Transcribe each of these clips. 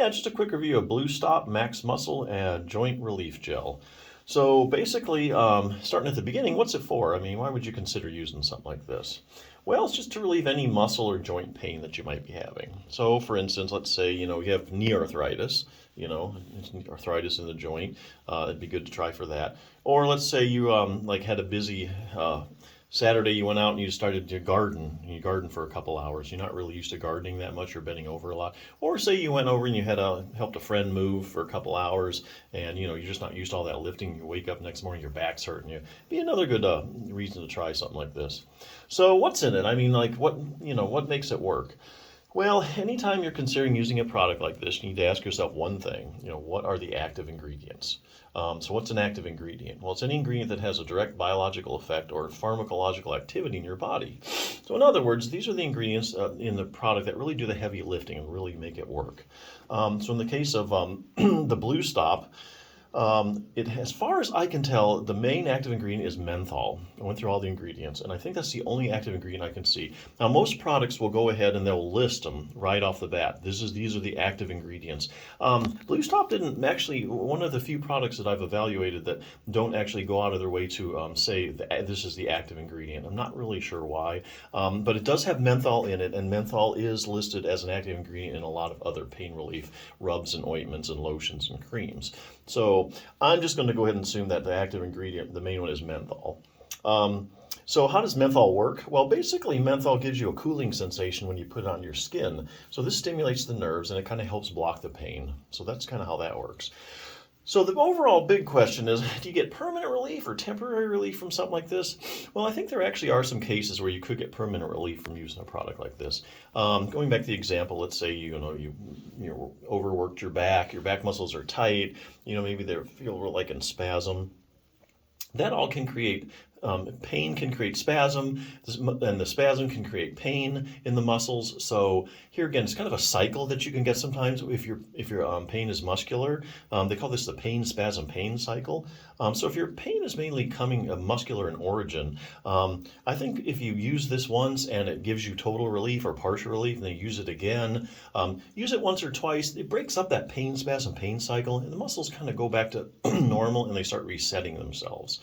Yeah, just a quick review of Blue Stop Max Muscle and Joint Relief Gel. So basically, starting at the beginning, what's it for? I mean, why would you consider using something like this? Well, it's just to relieve any muscle or joint pain that you might be having. So, for instance, let's say you have knee arthritis. Arthritis in the joint. It'd be good to try for that. Or let's say you like had a busy Saturday, you went out and you started to garden. You garden for a couple hours. You're not really used to gardening that much or bending over a lot. Or say you went over and you had helped a friend move for a couple hours, and you're just not used to all that lifting. You wake up next morning, your back's hurting you. Be another good reason to try something like this. So what's in it? I mean, like what makes it work? Well, anytime you're considering using a product like this, you need to ask yourself one thing. What are the active ingredients? So what's an active ingredient? Well, it's any ingredient that has a direct biological effect or pharmacological activity in your body. So in other words, these are the ingredients in the product that really do the heavy lifting and really make it work. So in the case of the Blue Stop, as far as I can tell, the main active ingredient is menthol. I went through all the ingredients, and I think that's the only active ingredient I can see. Now, most products will go ahead and they'll list them right off the bat. These are the active ingredients. Blue Stop didn't actually, one of the few products that I've evaluated that don't actually go out of their way to say this is the active ingredient. I'm not really sure why, but it does have menthol in it, and menthol is listed as an active ingredient in a lot of other pain relief rubs and ointments and lotions and creams. So I'm just going to go ahead and assume that the active ingredient, the main one, is menthol. So how does menthol work? Well, basically menthol gives you a cooling sensation when you put it on your skin. So this stimulates the nerves and it kind of helps block the pain. So that's kind of how that works. So the overall big question is, do you get permanent relief or temporary relief from something like this? Well, I think there actually are some cases where you could get permanent relief from using a product like this. Going back to the example, let's say you overworked your back muscles are tight, maybe they feel like in spasm. That all can create pain, can create spasm, and the spasm can create pain in the muscles. So here again, it's kind of a cycle that you can get sometimes if your pain is muscular. They call this the pain spasm pain cycle. So if your pain is mainly coming muscular in origin, I think if you use this once and it gives you total relief or partial relief, and then use it again, use it once or twice, it breaks up that pain spasm pain cycle, and the muscles kind of go back to normal and they start resetting themselves.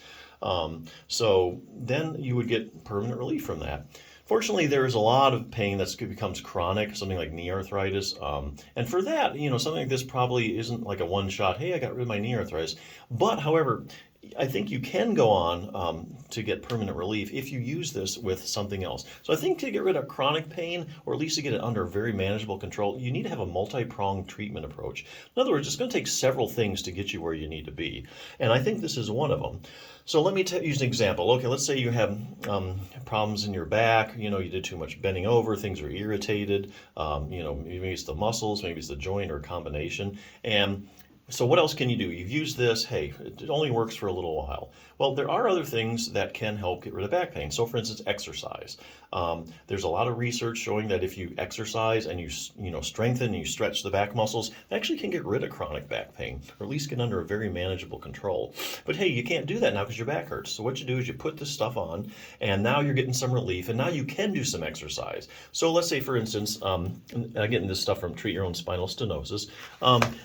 So then you would get permanent relief from that. Fortunately, there is a lot of pain that becomes chronic, something like knee arthritis. And for that, something like this probably isn't like a one-shot, hey, I got rid of my knee arthritis. But, however, I think you can go on to get permanent relief if you use this with something else. So I think to get rid of chronic pain, or at least to get it under very manageable control, you need to have a multi-pronged treatment approach. In other words, it's going to take several things to get you where you need to be. And I think this is one of them. So let me use an example. Okay, let's say you have problems in your back. You did too much bending over, things are irritated. Maybe it's the muscles, maybe it's the joint or a combination. And so what else can you do? You've used this, hey, it only works for a little while. Well, there are other things that can help get rid of back pain. So for instance, exercise. There's a lot of research showing that if you exercise and you strengthen and you stretch the back muscles, it actually can get rid of chronic back pain, or at least get under a very manageable control. But hey, you can't do that now because your back hurts. So what you do is you put this stuff on, and now you're getting some relief, and now you can do some exercise. So let's say, for instance, and I'm getting this stuff from Treat Your Own Spinal Stenosis.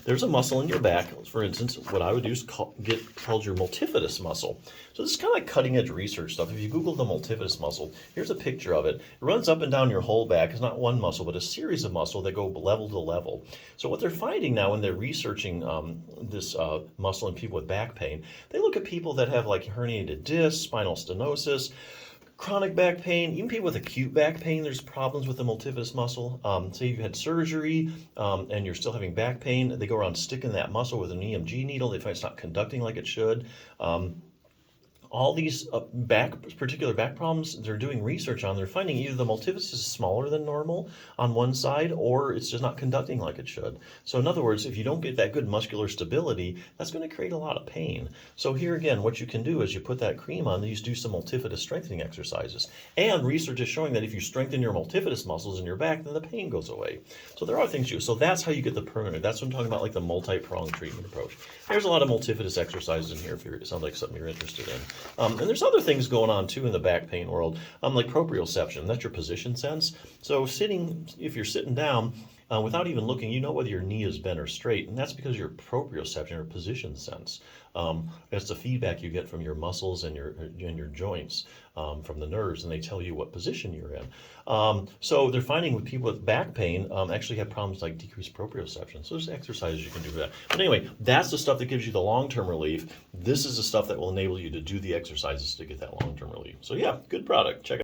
There's a muscle in your back. For instance, what I would do is get called your multifidus muscle. So this is kind of like cutting edge research stuff. If you Google the multifidus muscle, here's a picture of it. It runs up and down your whole back. It's not one muscle, but a series of muscle that go level to level. So what they're finding now when they're researching this muscle in people with back pain, they look at people that have like herniated discs, spinal stenosis, chronic back pain, even people with acute back pain, there's problems with the multifidus muscle. Say you've had surgery and you're still having back pain, they go around sticking that muscle with an EMG needle, they find it's not conducting like it should. All these particular back problems they're doing research on, they're finding either the multifidus is smaller than normal on one side, or it's just not conducting like it should. So in other words, if you don't get that good muscular stability, that's going to create a lot of pain. So here again, what you can do is you put that cream on, you do some multifidus strengthening exercises. And research is showing that if you strengthen your multifidus muscles in your back, then the pain goes away. So there are things you do. So that's how you get the permanent. That's what I'm talking about, like the multi-pronged treatment approach. There's a lot of multifidus exercises in here if it sounds like something you're interested in. And there's other things going on too in the back pain world, like proprioception. That's your position sense. So if you're sitting down, without even looking, you know whether your knee is bent or straight, and that's because your proprioception or position sense. That's the feedback you get from your muscles and your joints, from the nerves, and they tell you what position you're in. So they're finding with people with back pain actually have problems like decreased proprioception. So there's exercises you can do for that. But anyway, that's the stuff that gives you the long-term relief. This is the stuff that will enable you to do the exercises to get that long-term relief. So yeah, good product. Check it out.